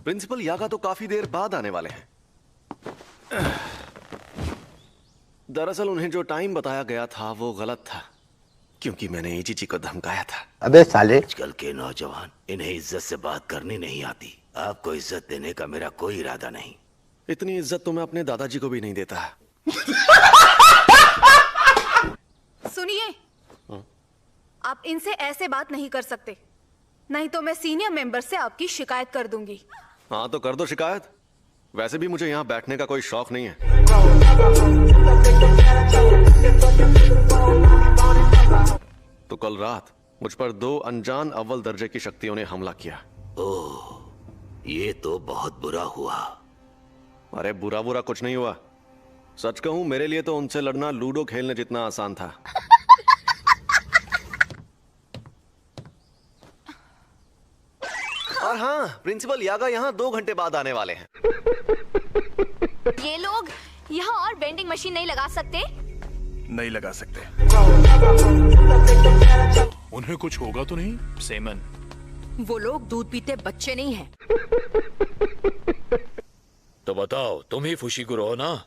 Principal यागा तो काफी देर बाद आने वाले हैं। दरअसल उन्हें जो टाइम बताया गया था वो गलत था, क्योंकि मैंने एजीजी को धमकाया था। अबे साले, आजकल के नौजवान, इन्हें इज्जत से बात करनी नहीं आती। आपको इज्जत देने का मेरा कोई इरादा नहीं। इतनी इज्जत तो मैं अपने दादाजी को भी नहीं देता। सुनिए, आप इनसे ऐसे बात नहीं कर सकते, नहीं तो मैं सीनियर मेंबर से आपकी शिकायत कर दूंगी। हाँ तो कर दो शिकायत। वैसे भी मुझे यहाँ बैठने का कोई शौक नहीं है। तो कल रात मुझ पर 2 अनजान अव्वल दर्जे की शक्तियों ने हमला किया। ओह, ये तो बहुत बुरा हुआ। अरे बुरा बुरा कुछ नहीं हुआ। सच कहूं, मेरे लिए तो उनसे लड़ना लूडो खेलने जितना आसान था। और हाँ, प्रिंसिपल यागा यहाँ 2 घंटे बाद आने वाले हैं। ये लोग यहाँ और वेंडिंग मशीन नहीं लगा सकते? नहीं लगा सकते। उन्हें कुछ होगा तो नहीं? सेमन, वो लोग दूध पीते बच्चे नहीं हैं। तो बताओ, तुम ही फुशीकुरो हो ना?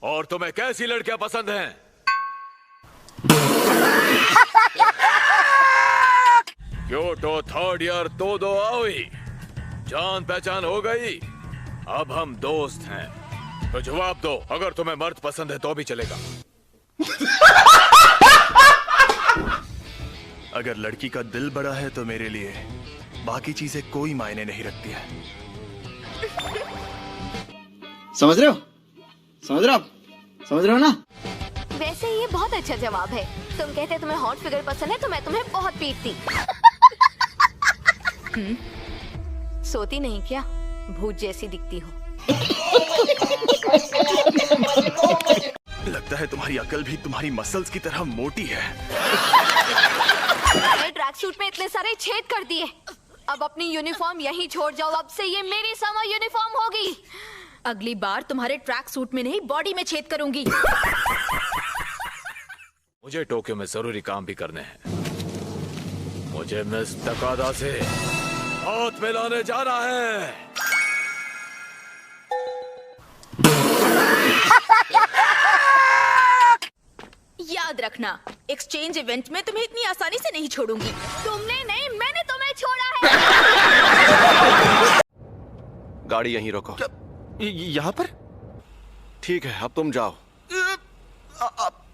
और तुम्हें कैसी लड़कियां पसंद हैं? क्योटो 3rd ईयर तोदो आओई, जान पहचान हो गई। अब हम दोस्त हैं। तो जवाब दो, अगर तुम्हें मर्द पसंद है तो भी चलेगा। अगर लड़की का दिल बड़ा है तो मेरे लिए बाकी चीजें कोई मायने नहीं रखती है। समझ रहे हो? समझ रहे हो आप? समझ रहे हो ना? वैसे ये बहुत अच्छा जवाब है। तुम कहते तुम्हें हॉट फिगर पसंद है तो मैं तुम्हें बहुत पीटती। सोती नहीं क्या? भूत जैसी दिखती हो। लगता है तुम्हारी अकल भी तुम्हारी मसल्स की तरह मोटी है। मैंने ट्रैक सूट में इतने सारे छेद कर दिए। अब अपनी यूनिफॉर्म यहीं छोड़ जाओ। अब से ये मेरी समर यूनिफॉर्म होगी। अगली बार तुम्हारे ट्रैक सूट में नहीं, बॉडी में छेद करूंगी। मुझे टोक्यो में जरूरी काम भी करने हैं। मुझे मिस तकादा से हाथ मिलाने जाना है। याद रखना, एक्सचेंज इवेंट में तुम्हें इतनी आसानी से नहीं छोड़ूंगी। तुमने नहीं, मैंने तुम्हें छोड़ा है। गाड़ी यहीं रोको। यहाँ पर? ठीक है, अब तुम जाओ।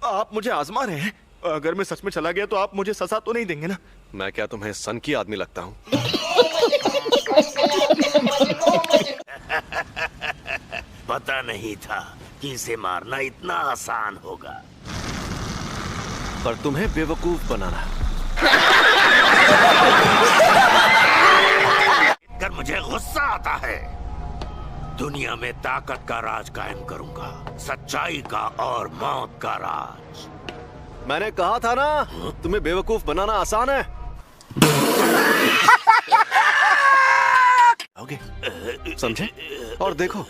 आप मुझे आजमा रहे हैं? अगर मैं सच में चला गया तो आप मुझे सजा तो नहीं देंगे ना? मैं क्या तुम्हें सन की आदमी लगता हूँ? पता नहीं था कि इसे मारना इतना आसान होगा। पर तुम्हें बेवकूफ बनाना। कर मुझे गुस्सा आता है। दुनिया में ताकत का राज कायम करूंगा, सच्चाई का और मौत का राज। मैंने कहा था ना, तुम्हें बेवकूफ बनाना आसान है। ओके, समझे? और देखो,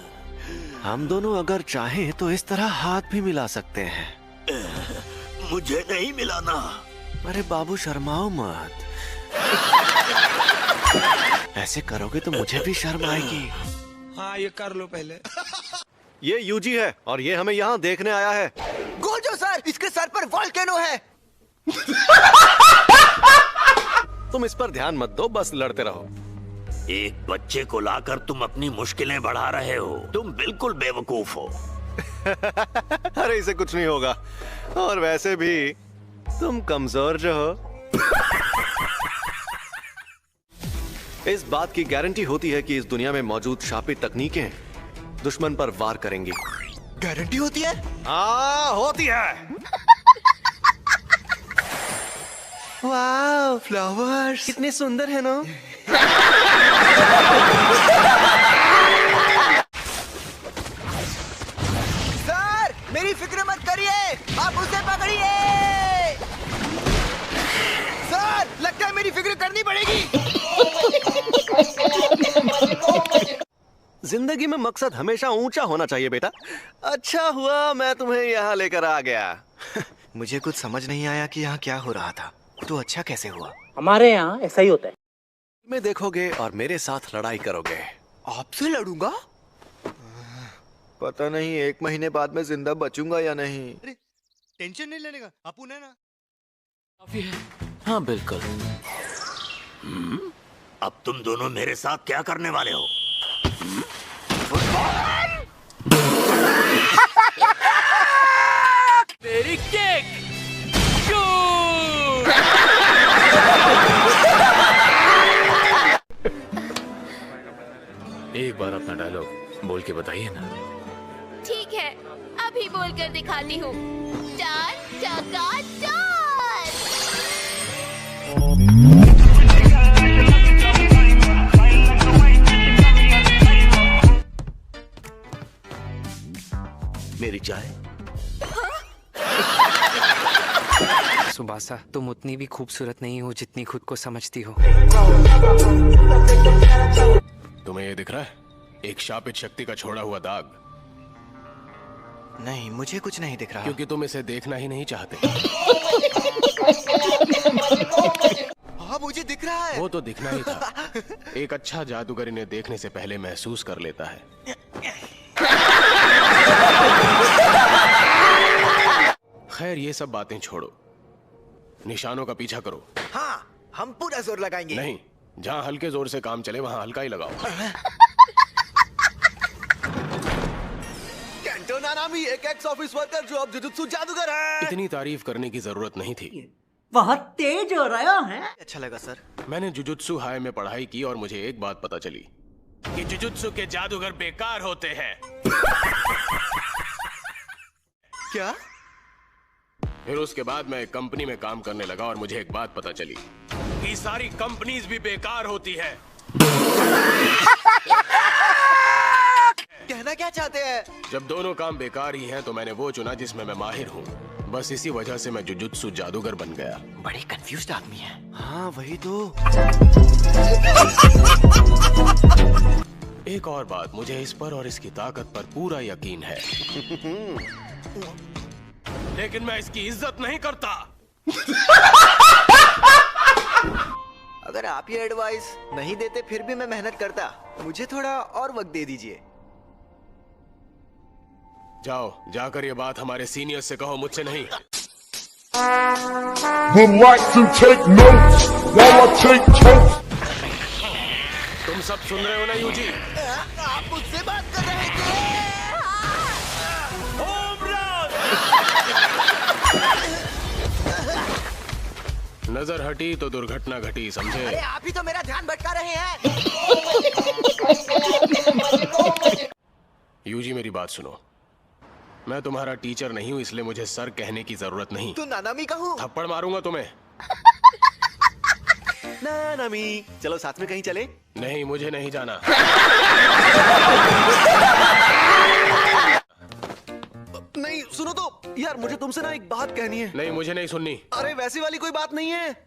हम दोनों अगर चाहें तो इस तरह हाथ भी मिला सकते हैं। मुझे नहीं मिलाना। अरे बाबू, शर्माओ मत। ऐसे करोगे तो मुझे भी शर्म आएगी। हाँ, ये कर लो पहले। ये यूजी है और ये हमें यहाँ देखने आया है। गोजो सर, इसके सर पर वोल्केनो है। तुम इस पर ध्यान मत दो, बस लड़ते रहो। एक बच्चे को लाकर तुम अपनी मुश्किलें बढ़ा रहे हो। तुम बिल्कुल बेवकूफ हो। अरे इसे कुछ नहीं होगा। और वैसे भी तुम कमजोर जो हो। इस बात की गारंटी होती है कि इस दुनिया में मौजूद शापित तकनीकें दुश्मन पर वार करेंगी। गारंटी होती है? हाँ, होती है। वाह, फ्लावर्स कितने सुंदर है ना? सर, मेरी फिक्र मत करिए, आप उसे पकड़िए। सर, लगता है मेरी फिक्र करनी पड़ेगी। जिंदगी में मकसद हमेशा ऊंचा होना चाहिए बेटा। अच्छा हुआ मैं तुम्हें यहाँ लेकर आ गया। मुझे कुछ समझ नहीं आया कि यहाँ क्या हो रहा था। तो अच्छा कैसे हुआ? हमारे यहाँ ऐसा ही होता है। में देखोगे और मेरे साथ लड़ाई करोगे। आपसे लड़ूंगा? पता नहीं 1 महीने बाद मैं जिंदा बचूंगा या नहीं। टेंशन नहीं लेने का, अपुन है ना। काफी है। हाँ बिल्कुल। अब तुम दोनों मेरे साथ क्या करने वाले हो? तेरी केक। एक बार अपना डायलॉग बोल के बताइए ना। ठीक है, अभी बोल कर दिखाती हूँ। 4 चक्का 4। मेरी चाय। सुबासा, तुम उतनी भी खूबसूरत नहीं हो जितनी खुद को समझती हो। तुम्हें ये दिख रहा है? एक शापित शक्ति का छोड़ा हुआ दाग। नहीं, मुझे कुछ नहीं दिख रहा। क्योंकि तुम इसे देखना ही नहीं चाहते। हाँ, मुझे दिख रहा है। वो तो दिखना ही था। एक अच्छा जादूगर इन्हें देखने से पहले महसूस कर लेता है। खैर, ये सब बातें छोड़ो, निशानों का पीछा करो। हाँ, हम पूरा जोर लगाएंगे। नहीं, जहाँ हल्के जोर से काम चले वहाँ हल्का ही लगाओ। केंटो नानामी, एक एक्स ऑफिस वर्कर जो अब जुजुत्सु जादूगर है। इतनी तारीफ करने की जरूरत नहीं थी। बहुत तेज हो रहा है। अच्छा लगा सर। मैंने जुजुत्सु हाई में पढ़ाई की और मुझे एक बात पता चली कि जुजुत्सु के जादूगर बेकार होते हैं। क्या? फिर उसके बाद मैं एक कंपनी में काम करने लगा और मुझे एक बात पता चली कि सारी कंपनीज भी बेकार होती है। कहना क्या चाहते हैं? जब दोनों काम बेकार ही हैं तो मैंने वो चुना जिसमें मैं माहिर हूँ। बस इसी वजह से मैं जुजुत्सु जादूगर बन गया। बड़े कंफ्यूज्ड आदमी है। हाँ वही तो। एक और बात, मुझे इस पर और इसकी ताकत पर पूरा यकीन है। लेकिन मैं इसकी इज्जत नहीं करता। अगर आप ये एडवाइस नहीं देते फिर भी मैं मेहनत करता। मुझे थोड़ा और वक्त दे दीजिए। जाओ, जाकर ये बात हमारे सीनियर से कहो, मुझसे नहीं। तुम सब सुन रहे हो ना यूजी? आप मुझसे बात कर रहे थे? नजर हटी तो दुर्घटना घटी, समझे? अरे आप ही तो मेरा ध्यान भटका रहे हैं। यूजी मेरी बात सुनो, मैं तुम्हारा टीचर नहीं हूँ, इसलिए मुझे सर कहने की जरूरत नहीं। तू नानामी का हूँ। थप्पड़ मारूंगा तुम्हें। नानामी, चलो साथ में कहीं चले। नहीं, मुझे नहीं जाना। नहीं सुनो तो यार, मुझे तुमसे ना एक बात कहनी है। नहीं, मुझे नहीं सुननी। अरे वैसी वाली कोई बात नहीं है।